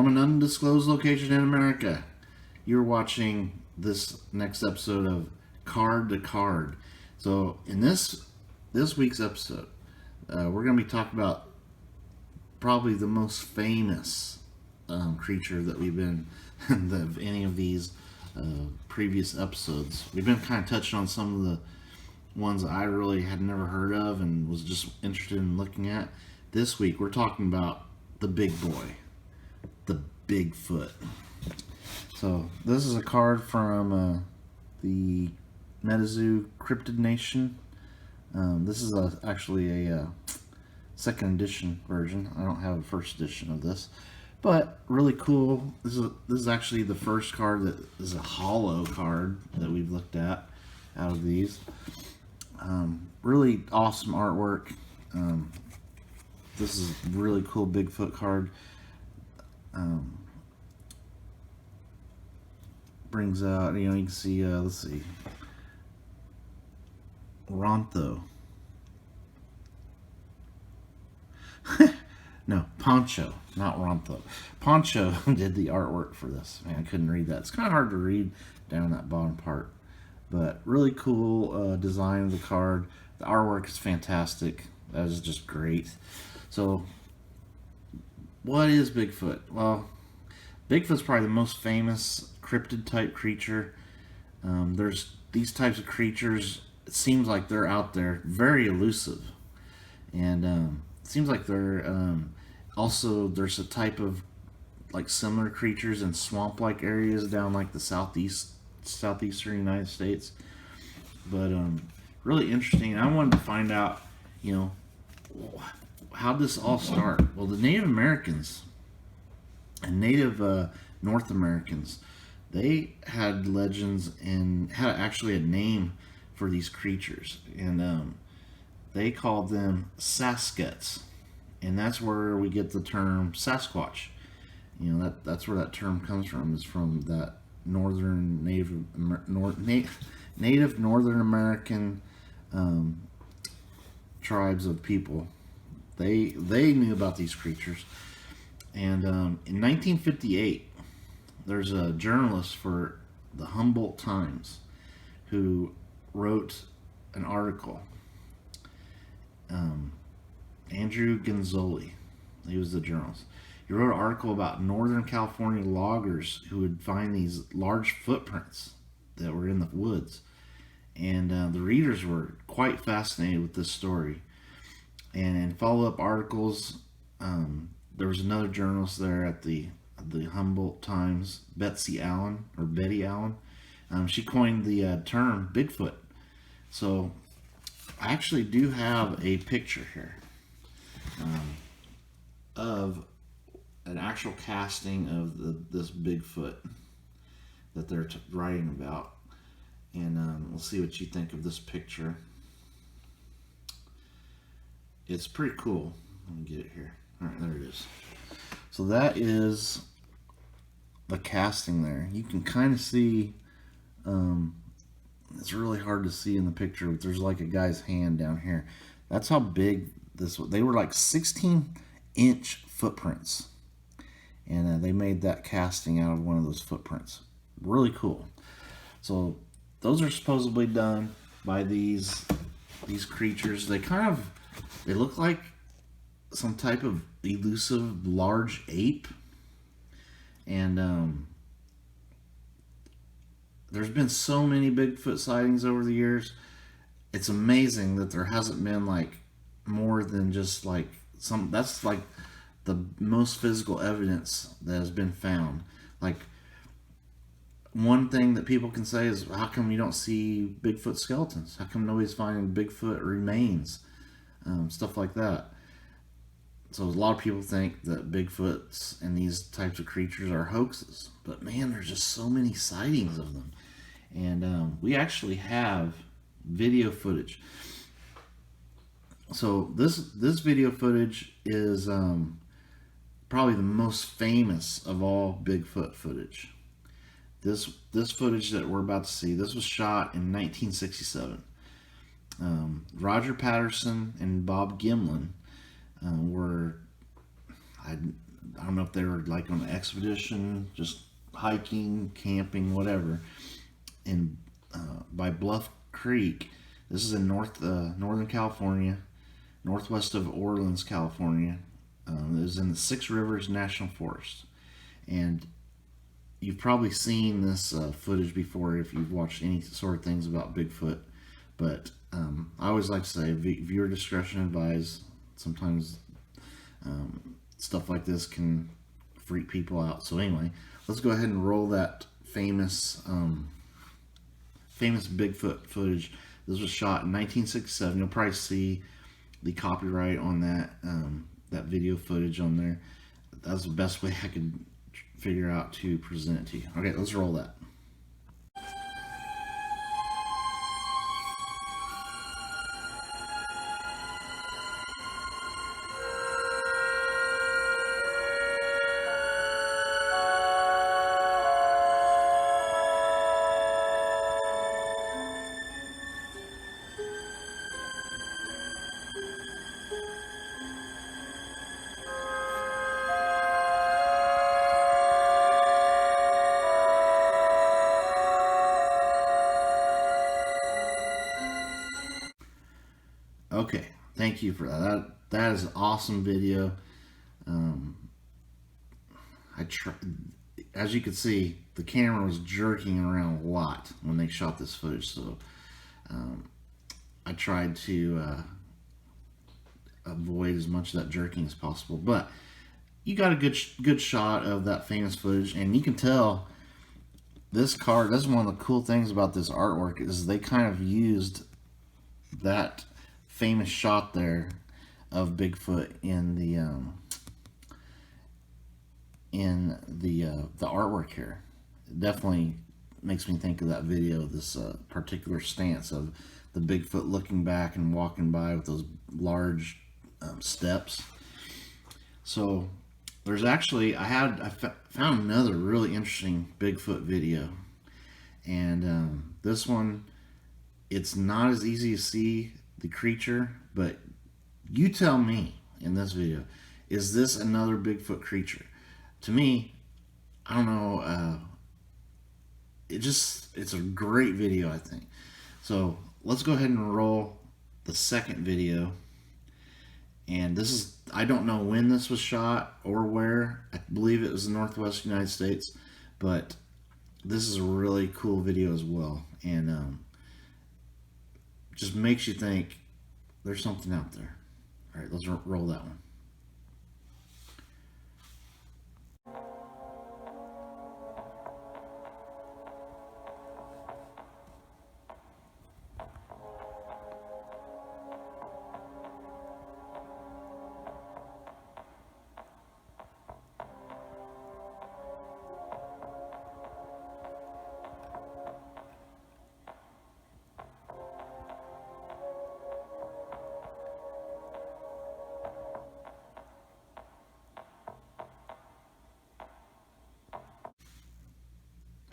From an undisclosed location in America, you're watching this next episode of Card to Card. So in this week's episode, we're going to be talking about probably the most famous creature that we've been in any of these previous episodes. We've been kind of touching on some of the ones that I really had never heard of and was just interested in looking at. This week we're talking about the big boy, the Bigfoot. So this is a card from the MetaZoo Cryptid Nation. This is actually a second edition version. I don't have a first edition of this, but really cool. This is actually the first card that is a hollow card that we've looked at out of these. Really awesome artwork. This is a really cool Bigfoot card. Brings out, you can see, let's see, Rontho. No, Poncho, not Rontho. Poncho did the artwork for this. Man, I couldn't read that. It's kind of hard to read down that bottom part. But really cool design of the card. The artwork is fantastic. That is just great. So, what is Bigfoot? Well, Bigfoot's probably the most famous cryptid type creature. There's these types of creatures, it seems like they're out there, very elusive. And it seems like they're also, there's a type of like similar creatures in swamp-like areas down like the southeastern United States. But really interesting. I wanted to find out, how did this all start? Well, the Native Americans and Native North Americans, they had legends and had actually a name for these creatures, and they called them Saskets, and that's where we get the term Sasquatch. That's where that term comes from. Is from that northern Native Northern American tribes of people. They knew about these creatures, and in 1958, there's a journalist for the Humboldt Times who wrote an article. Andrew Gonzoli, he was the journalist. He wrote an article about Northern California loggers who would find these large footprints that were in the woods. And the readers were quite fascinated with this story. And in follow-up articles, there was another journalist there at the Humboldt Times, Betty Allen. She coined the term Bigfoot. So I actually do have a picture here of an actual casting of this Bigfoot that they're writing about. And we'll see what you think of this picture. It's pretty cool. Let me get it here. Alright, there it is. So that is the casting there. You can kind of see, it's really hard to see in the picture, but there's like a guy's hand down here. That's how big this was. They were like 16-inch footprints. And they made that casting out of one of those footprints. Really cool. So those are supposedly done by these creatures. They look like some type of elusive large ape. And there's been so many Bigfoot sightings over the years. It's amazing that there hasn't been like more than just like some. That's like the most physical evidence that has been found. Like, one thing that people can say is, how come you don't see Bigfoot skeletons? How come nobody's finding Bigfoot remains? Stuff like that. So a lot of people think that Bigfoots and these types of creatures are hoaxes. But man, there's just so many sightings of them. And we actually have video footage. So this video footage is probably the most famous of all Bigfoot footage. This footage that we're about to see, this was shot in 1967. Roger Patterson and Bob Gimlin were I don't know if they were like on an expedition, just hiking, camping, whatever. And by Bluff Creek, this is in Northern California, northwest of Orleans, California. It was in the Six Rivers National Forest, and you've probably seen this footage before if you've watched any sort of things about Bigfoot. But I always like to say, viewer discretion advised. Sometimes stuff like this can freak people out. So anyway, let's go ahead and roll that famous Bigfoot footage. This was shot in 1967. You'll probably see the copyright on that video footage on there. That's the best way I could figure out to present it to you. Okay, let's roll that. Okay, thank you for that. That is an awesome video. As you can see, the camera was jerking around a lot when they shot this footage, so I tried to avoid as much of that jerking as possible. But you got a good shot of that famous footage, and you can tell this card. That's one of the cool things about this artwork is they kind of used that famous shot there of Bigfoot in the artwork here. It definitely makes me think of that video, this particular stance of the Bigfoot looking back and walking by with those large steps. So there's actually, I found another really interesting Bigfoot video, and this one, it's not as easy to see the creature, but you tell me in this video, is this another Bigfoot creature? To me, I don't know, it's a great video, I think. So let's go ahead and roll the second video. And this is, I don't know when this was shot or where. I believe it was the Northwest United States, but this is a really cool video as well. And just makes you think there's something out there. All right, let's roll that one.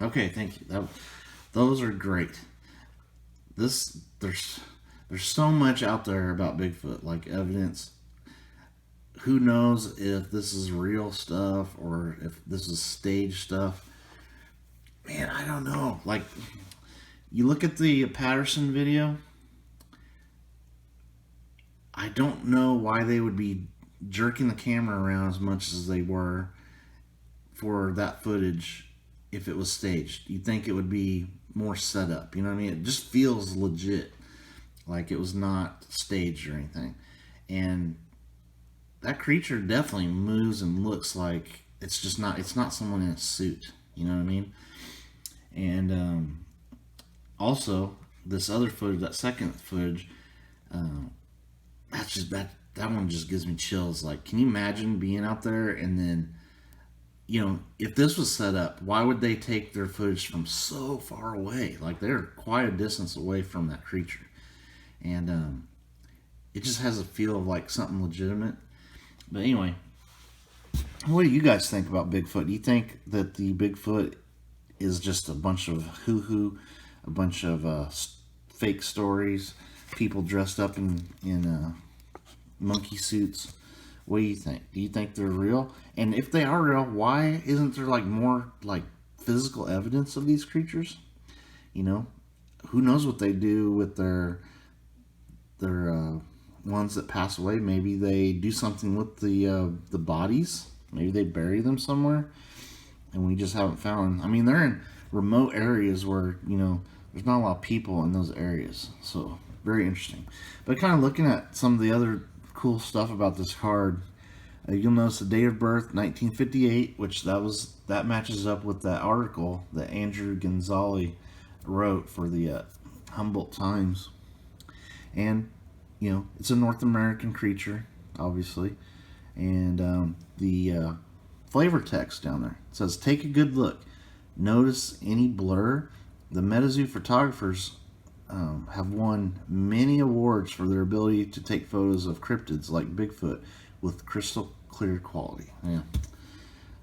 Okay, thank you. Those are great. There's so much out there about Bigfoot, like evidence. Who knows if this is real stuff or if this is stage stuff? Man, I don't know. Like, you look at the Patterson video. I don't know why they would be jerking the camera around as much as they were for that footage. If it was staged, you'd think it would be more set up. You know what I mean? It just feels legit, like it was not staged or anything. And that creature definitely moves and looks like it's just not. It's not someone in a suit. You know what I mean? And also this other footage, that second footage, that's just that one just gives me chills. Like, can you imagine being out there and then, you know, if this was set up, why would they take their footage from so far away? Like, they're quite a distance away from that creature. And it just has a feel of like something legitimate. But anyway, what do you guys think about Bigfoot? Do you think that the Bigfoot is just a bunch of hoo-hoo, a bunch of fake stories, people dressed up in monkey suits What do you think? Do you think they're real? And if they are real, why isn't there like more like physical evidence of these creatures? You know, who knows what they do with their ones that pass away? Maybe they do something with the bodies. Maybe they bury them somewhere, and we just haven't found. I mean, they're in remote areas where there's not a lot of people in those areas. So very interesting. But kind of looking at some of the other cool stuff about this card, you'll notice the date of birth 1958, which that matches up with that article that Andrew Gonzalez wrote for the Humboldt Times. And it's a North American creature, obviously. And the flavor text down there says, "Take a good look. Notice any blur? The MetaZoo photographers have won many awards for their ability to take photos of cryptids like Bigfoot with crystal clear quality." Yeah,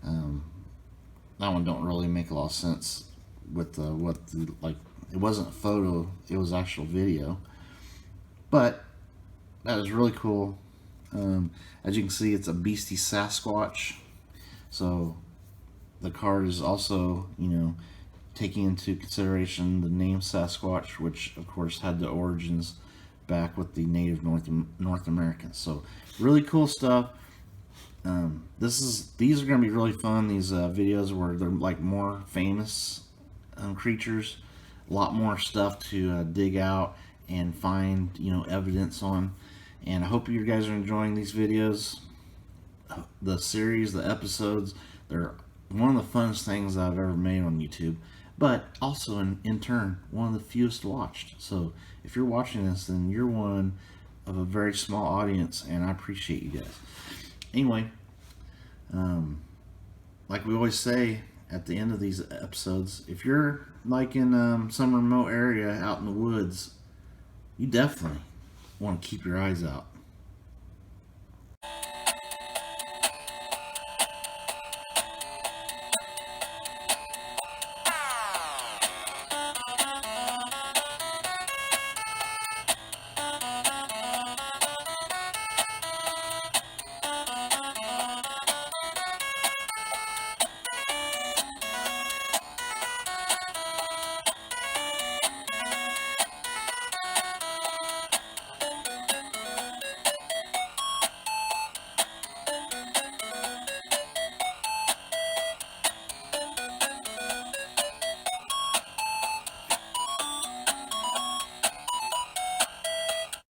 that one don't really make a lot of sense with it wasn't a photo, it was actual video, but that is really cool. As you can see, it's a beastie Sasquatch, so the card is also taking into consideration the name Sasquatch, which of course had the origins back with the native North Americans. So really cool stuff. These are going to be really fun. These videos where they're like more famous creatures, a lot more stuff to dig out and find evidence on. And I hope you guys are enjoying these videos, the series, the episodes. They're one of the funnest things I've ever made on YouTube, but also in turn one of the fewest watched. So if you're watching this, then you're one of a very small audience, and I appreciate you guys. Anyway, like we always say at the end of these episodes, if you're like in some remote area out in the woods, you definitely want to keep your eyes out.